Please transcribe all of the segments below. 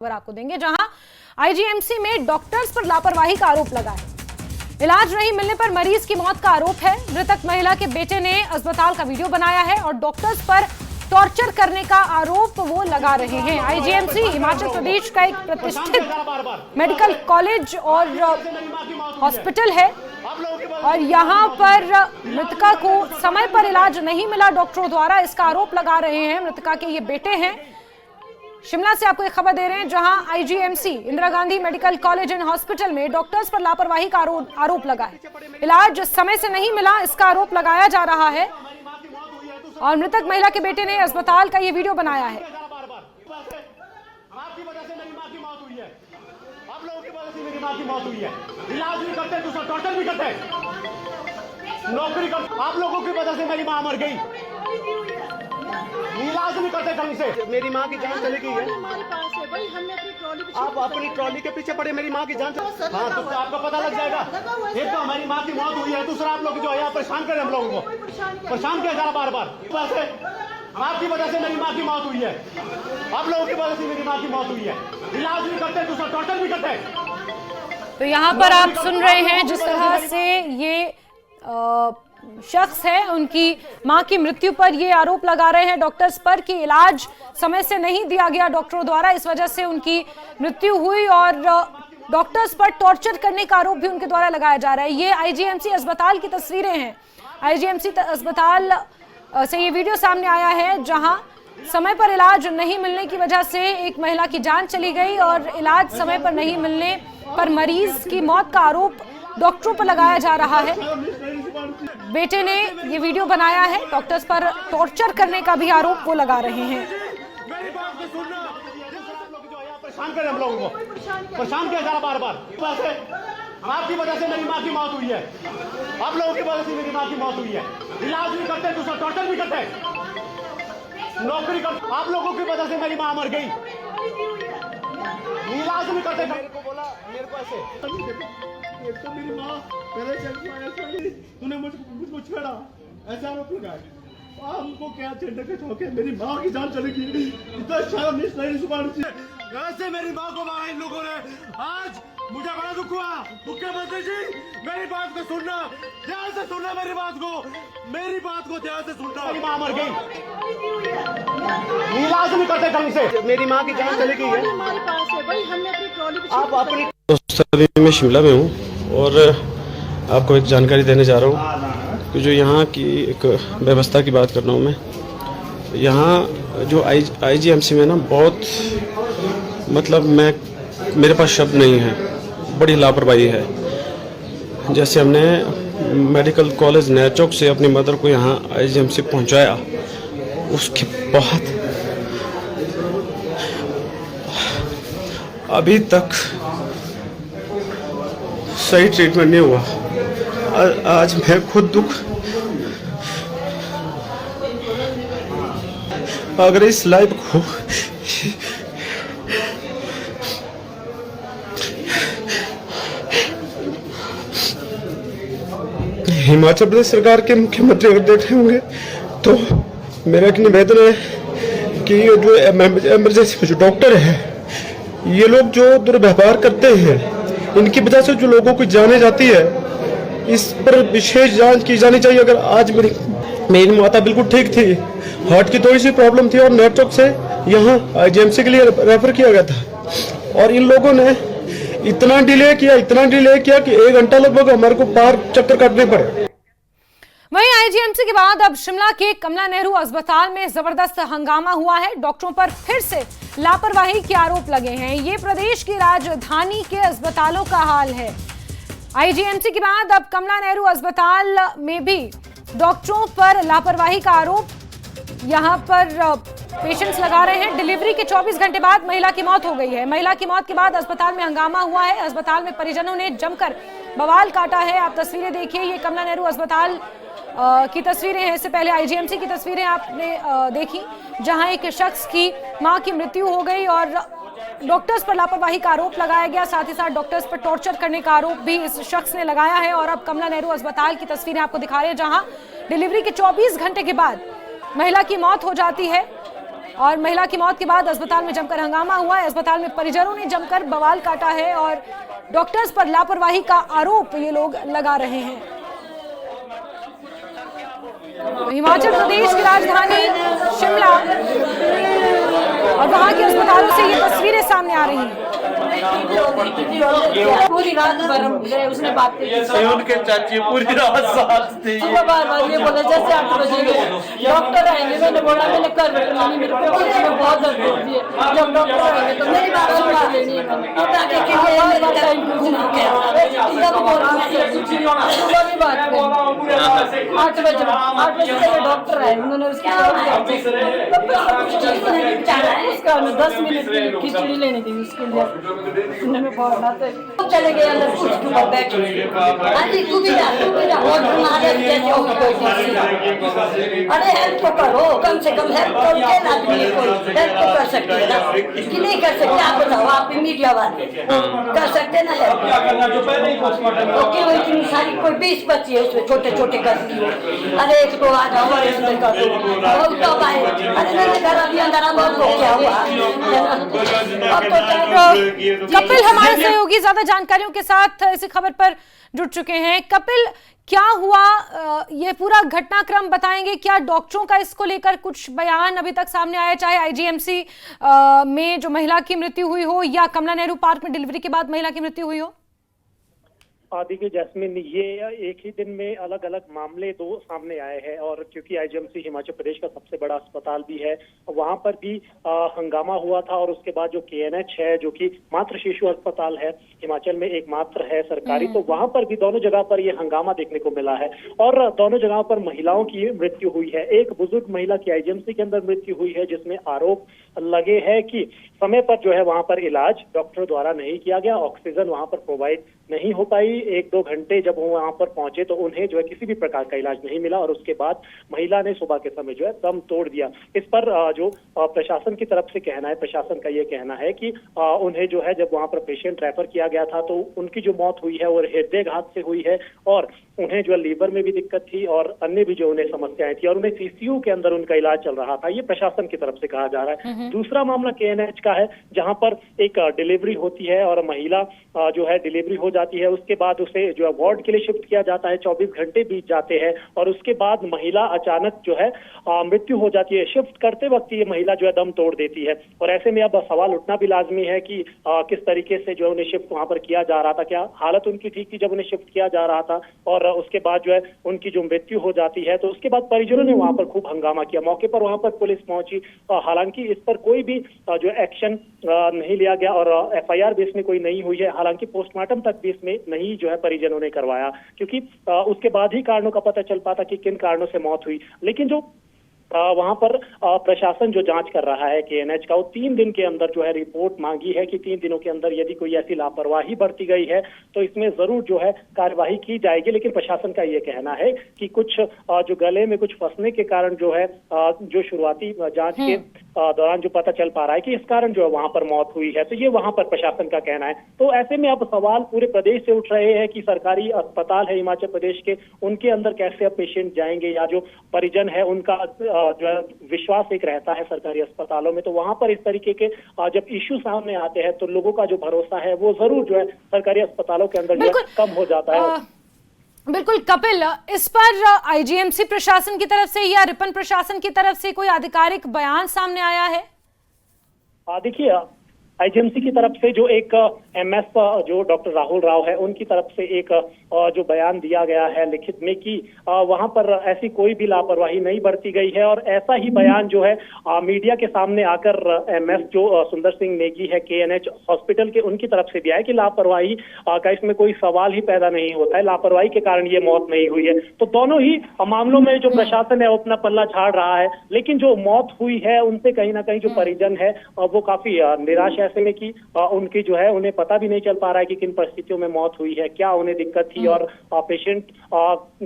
खबर आपको देंगे, जहां आईजीएमसी में डॉक्टर्स पर लापरवाही का आरोप लगा है। इलाज नहीं मिलने पर मरीज की मौत का आरोप है। मृतक महिला के बेटे ने अस्पताल का वीडियो बनाया है और डॉक्टर्स पर टॉर्चर करने का आरोप वो लगा रहे हैं। आईजीएमसी हिमाचल प्रदेश का एक प्रतिष्ठित मेडिकल कॉलेज और हॉस्पिटल है और यहाँ पर मृतका को समय पर इलाज नहीं मिला डॉक्टरों द्वारा, इसका आरोप लगा रहे हैं। मृतका के ये बेटे हैं। शिमला से आपको एक खबर दे रहे हैं, जहां IGMC Indira Gandhi medical college and hospital में डॉक्टर्स पर लापरवाही का आरोप लगा है। इलाज समय से नहीं मिला, इसका आरोप लगाया जा रहा है और मृतक महिला के बेटे ने अस्पताल का ये वीडियो बनाया है। आपकी वजह से मेरी माँ की मौत हुई है, आप लोगों की वजह से मेरी माँ की मौत हुई है। इलाज भी करते, दूसरा टॉर्चर भी करते, नौकरी करते, आप लोगों की वजह से मेरी माँ मर गई। इलाज नहीं करते ढंग से, मेरी माँ की जान चली गई है। हमारे पास है भाई, हमने अपनी ट्रॉली पे आप अपनी ट्रॉली के पीछे पड़े, मेरी माँ की जान हाँ तो आपको पता लग जाएगा। एक तो हमारी माँ की मौत हुई है, दूसरा आप लोग जो है यहाँ परेशान करें हम लोगों को, परेशान किया जा रहा बार बार। वैसे आपकी वजह से मेरी माँ की मौत हुई है, आप लोगों की वजह से मेरी माँ की मौत हुई है। इलाज भी करते, दूसरा टॉर्चर भी करते। तो यहाँ पर आप सुन रहे हैं जिस तरह से ये शख्स है, उनकी मां की मृत्यु पर ये आरोप लगा रहे हैं डॉक्टर्स पर कि इलाज समय से नहीं दिया गया डॉक्टरों द्वारा, इस वजह से उनकी मृत्यु हुई और डॉक्टर्स पर टॉर्चर करने का आरोप भी उनके द्वारा लगाया जा रहा है। ये आईजीएमसी अस्पताल की तस्वीरें हैं। आईजीएमसी अस्पताल से ये वीडियो सामने आया है, जहां समय पर इलाज नहीं मिलने की वजह से एक महिला की जान चली गई और इलाज समय पर नहीं मिलने पर मरीज की मौत का आरोप डॉक्टरों पर लगाया जा रहा है। बेटे ने ये वीडियो बनाया है, डॉक्टर्स पर टॉर्चर करने का भी आरोप वो लगा रहे हैं। मेरी बात को सुनना, आप लोग जो है यहाँ परेशान करें हम लोगों को, परेशान किया जा रहा बार बार। वैसे आपकी वजह से मेरी माँ की मौत हुई है, आप लोगों की वजह से मेरी माँ की मौत हुई है। इलाज भी करते, दूसरा टॉर्चर भी करते, नौकरी करते, आप लोगों की वजह से मेरी माँ मर गई। इलाज भी करते, मेरे को बोला, मेरे को ऐसे एक तो मेरी माँ पहले से तूने मुझको छेड़ा, ऐसा आरोप लगाया। हमको क्या चेंडे के ठोके, मेरी माँ की जान चली गई। इतना शर्म नहीं सुधारनी चाहिए। ऐसे मेरी माँ को मारा इन लोगों ने। आज मुझे बड़ा दुख हुआ। मुख्यमंत्री जी मेरी बात को सुनना, ध्यान से सुनना, मेरी बात को ध्यान से सुनना। मेरी माँ मर गई, इलाज नहीं करते ढंग से, मेरी माँ की जान चली गई है। हमारे पास है भाई, हमने अपनी ट्रॉली पे आप अपनी दोस्तों, मैं शिमला में हूँ और आपको एक जानकारी देने जा रहा हूँ कि जो यहाँ की एक व्यवस्था की बात कर रहा हूँ मैं। यहाँ जो आईजीएमसी में ना बहुत मतलब मेरे पास शब्द नहीं है, बड़ी लापरवाही है। जैसे हमने मेडिकल कॉलेज नया चौक से अपनी मदर को यहाँ आईजीएमसी पहुँचाया, उसके बाद अभी तक सही ट्रीटमेंट नहीं हुआ। आज मैं खुद दुख, अगर इस लाइफ को हिमाचल प्रदेश सरकार के मुख्यमंत्री अगर देख रहे होंगे तो मेरा एक निवेदन है कि जो इमरजेंसी में जो डॉक्टर है, ये लोग जो दुर्व्यवहार करते हैं, इनकी वजह से जो लोगों को जाने जाती है, इस पर विशेष जांच की जानी चाहिए। अगर आज मेरी माता बिल्कुल ठीक थी, हार्ट की थोड़ी सी प्रॉब्लम थी और नेटवर्क से यहाँ आईजीएमसी के लिए रेफर किया गया था और इन लोगों ने इतना डिले किया कि 1 घंटा लगभग हमारे को बाहर चक्कर काटने पड़े। वहीं आईजीएमसी के बाद अब शिमला के कमला नेहरू अस्पताल में जबरदस्त हंगामा हुआ है। डॉक्टरों पर फिर से लापरवाही के आरोप लगे हैं। ये प्रदेश की राजधानी के अस्पतालों का हाल है। आईजीएमसी के बाद अब कमला नेहरू अस्पताल में भी डॉक्टरों पर लापरवाही का आरोप यहां पर पेशेंट्स लगा रहे हैं। डिलीवरी के 24 घंटे बाद महिला की मौत हो गई है। महिला की मौत के बाद अस्पताल में हंगामा हुआ है। अस्पताल में परिजनों ने जमकर बवाल काटा है। आप तस्वीरें देखिए, ये कमला नेहरू अस्पताल की तस्वीरें हैं। इससे पहले आईजीएमसी की तस्वीरें आपने देखी, जहां एक शख्स की मां की मृत्यु हो गई और डॉक्टर्स पर लापरवाही का आरोप लगाया गया। साथ ही साथ डॉक्टर्स पर टॉर्चर करने का आरोप भी इस शख्स ने लगाया है। और अब कमला नेहरू अस्पताल की तस्वीरें आपको दिखा रहे हैं, जहां डिलीवरी के 24 घंटे के बाद महिला की मौत हो जाती है और महिला की मौत के बाद अस्पताल में जमकर हंगामा हुआ है। अस्पताल में परिजनों ने जमकर बवाल काटा है और डॉक्टर्स पर लापरवाही का आरोप ये लोग लगा रहे हैं। हिमाचल प्रदेश की राजधानी शिमला और वहां के अस्पतालों से ये तस्वीरें सामने आ रही हैं। पूरी रात भर उसने बात की, उनके चाची पूरी रात साथ थी। सुबह बार ये बोला जैसे 8 बजे डॉक्टर आएंगे, मैंने बोला मैंने कर बेटा मेरे को बहुत दर्द होती है, जब डॉक्टर आएंगे तो मेरी बात लेनी है। सुबह भी बात करी 8 बजे से डॉक्टर आए, उन्होंने उसका 10 मिनट की खिचड़ी लेनी थी उसके लिए। चले गए अंदर कुछ के ऊपर बैठ अरे तू भी जा और तुम्हारे जैसे हो कोई। अरे हेल्प तो करो, कम से कम हेल्प करो, क्या आदमी कोई हेल्प तो कर सकते हैं ना, कि नहीं कर सकते आप बताओ, आप मीडिया वाले कर सकते ना हेल्प। ओके वो इतनी सारी कोई 20 बच्ची है उसमें छोटे छोटे करती हो, अरे एक तो आ जाओ और इसमें कर दो बहुत तो आए। अरे मेरे घर अभी अंदर बहुत हो क्या हुआ अब तो कपिल हमारे सहयोगी ज्यादा जानकारियों के साथ इसी खबर पर जुड़ चुके हैं। कपिल, क्या हुआ ये पूरा घटनाक्रम बताएंगे? क्या डॉक्टरों का इसको लेकर कुछ बयान अभी तक सामने आया, चाहे आईजीएमसी में जो महिला की मृत्यु हुई हो या कमला नेहरू पार्क में डिलीवरी के बाद महिला की मृत्यु हुई हो? देखिए जैस्मिन, ये एक ही दिन में अलग अलग मामले 2 सामने आए हैं और क्योंकि आईजीएमसी हिमाचल प्रदेश का सबसे बड़ा अस्पताल भी है, वहां पर भी हंगामा हुआ था और उसके बाद जो केएनएच है जो कि मातृ शिशु अस्पताल है हिमाचल में एकमात्र है सरकारी, तो वहां पर भी दोनों जगह पर ये हंगामा देखने को मिला है और दोनों जगह पर महिलाओं की मृत्यु हुई है। एक बुजुर्ग महिला की आईजीएमसी के अंदर मृत्यु हुई है जिसमें आरोप लगे हैं कि समय पर जो है वहां पर इलाज डॉक्टर द्वारा नहीं किया गया, ऑक्सीजन वहां पर प्रोवाइड नहीं हो पाई। 1-2 घंटे जब वो वहां पर पहुंचे तो उन्हें जो है किसी भी प्रकार का इलाज नहीं मिला और उसके बाद महिला ने सुबह के समय जो है दम तोड़ दिया। इस पर जो प्रशासन की तरफ से कहना है, प्रशासन का ये कहना है कि उन्हें जो है जब वहां पर पेशेंट रेफर किया गया था तो उनकी जो मौत हुई है वो हृदयघात से हुई है और उन्हें जो है लीवर में भी दिक्कत थी और अन्य भी जो उन्हें समस्याएं थी और उन्हें सीसीयू के अंदर उनका इलाज चल रहा था, ये प्रशासन की तरफ से कहा जा रहा है। दूसरा मामला केएनएच का है जहां पर एक डिलीवरी होती है और महिला जो है डिलीवरी हो जाती है, उसके बाद उसे जो है वार्ड के लिए शिफ्ट किया जाता है, 24 घंटे बीत जाते हैं और उसके बाद महिला अचानक जो है मृत्यु हो जाती है। शिफ्ट करते वक्त ये महिला जो है दम तोड़ देती है और ऐसे में अब सवाल उठना भी लाजमी है कि किस तरीके से जो है उन्हें शिफ्ट वहां पर किया जा रहा था, क्या हालत उनकी ठीक थी जब उन्हें शिफ्ट किया जा रहा था और उसके बाद जो है उनकी जो मृत्यु हो जाती है। तो उसके बाद परिजनों ने वहां पर खूब हंगामा किया, मौके पर वहां पर पुलिस पहुंची, हालांकि इस पर कोई भी जो एक्शन नहीं लिया गया और एफआईआर भी इसमें कोई नहीं हुई है। हालांकि पोस्टमार्टम तक भी इसमें नहीं जो है परिजनों ने करवाया क्योंकि उसके बाद ही कारणों का पता चल पाता कि किन कारणों से मौत हुई। लेकिन जो वहां पर प्रशासन जो जांच कर रहा है केएनएच का, वो 3 दिन के अंदर जो है रिपोर्ट मांगी है कि 3 दिनों के अंदर यदि कोई ऐसी लापरवाही बरती गई है तो इसमें जरूर जो है कार्यवाही की जाएगी। लेकिन प्रशासन का ये कहना है कि कुछ जो गले में कुछ फंसने के कारण जो है जो शुरुआती जांच के दौरान जो पता चल पा रहा है कि इस कारण जो है वहां पर मौत हुई है, तो ये वहां पर प्रशासन का कहना है। तो ऐसे में अब सवाल पूरे प्रदेश से उठ रहे हैं कि सरकारी अस्पताल है हिमाचल प्रदेश के, उनके अंदर कैसे अब पेशेंट जाएंगे या जो परिजन है उनका जो है विश्वास एक रहता है सरकारी अस्पतालों में, तो वहां पर इस तरीके के जब इश्यू सामने आते हैं तो लोगों का जो भरोसा है वो जरूर जो है सरकारी अस्पतालों के अंदर जो कम हो जाता है। बिल्कुल कपिल, इस पर आईजीएमसी प्रशासन की तरफ से या रिपन प्रशासन की तरफ से कोई आधिकारिक बयान सामने आया है? देखिए आईजीएमसी की तरफ से जो एक एमएस जो डॉक्टर राहुल राव है उनकी तरफ से एक जो बयान दिया गया है लिखित में कि वहां पर ऐसी कोई भी लापरवाही नहीं बरती गई है और ऐसा ही बयान जो है मीडिया के सामने आकर एमएस जो सुंदर सिंह नेगी है केएनएच हॉस्पिटल के, उनकी तरफ से दिया है कि लापरवाही का इसमें कोई सवाल ही पैदा नहीं होता है, लापरवाही के कारण ये मौत नहीं हुई है। तो दोनों ही मामलों में जो प्रशासन है वो अपना पल्ला झाड़ रहा है, लेकिन जो मौत हुई है उनसे कहीं ना कहीं जो परिजन है वो काफी निराश है ऐसे में कि उनकी जो है उन्हें पता भी नहीं चल पा रहा है कि किन परिस्थितियों में मौत हुई है, क्या उन्हें दिक्कत थी और पेशेंट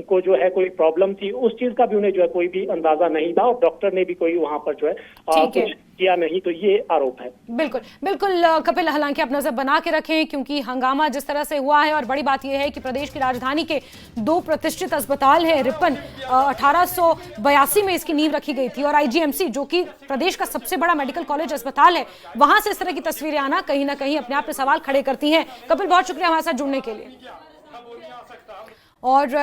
को जो है कोई प्रॉब्लम थी, उस चीज का भी उन्हें जो है कोई भी अंदाजा नहीं था और डॉक्टर ने भी कोई वहां पर जो है कुछ किया नहीं, तो ये आरोप है। बिल्कुल बिल्कुल कपिल, हालांकि आप नजर बना के रखें क्योंकि हंगामा जिस तरह से हुआ है, और बड़ी बात यह है कि प्रदेश की राजधानी के 2 प्रतिष्ठित अस्पताल है रिपन, 1882 में इसकी नींव रखी गई थी, और आईजीएमसी जो कि प्रदेश का सबसे बड़ा मेडिकल कॉलेज अस्पताल है, वहां से इस तरह की तस्वीरें आना कहीं ना कहीं अपने आप में सवाल खड़े करती हैं। कपिल, बहुत शुक्रिया हमारे साथ जुड़ने के लिए। और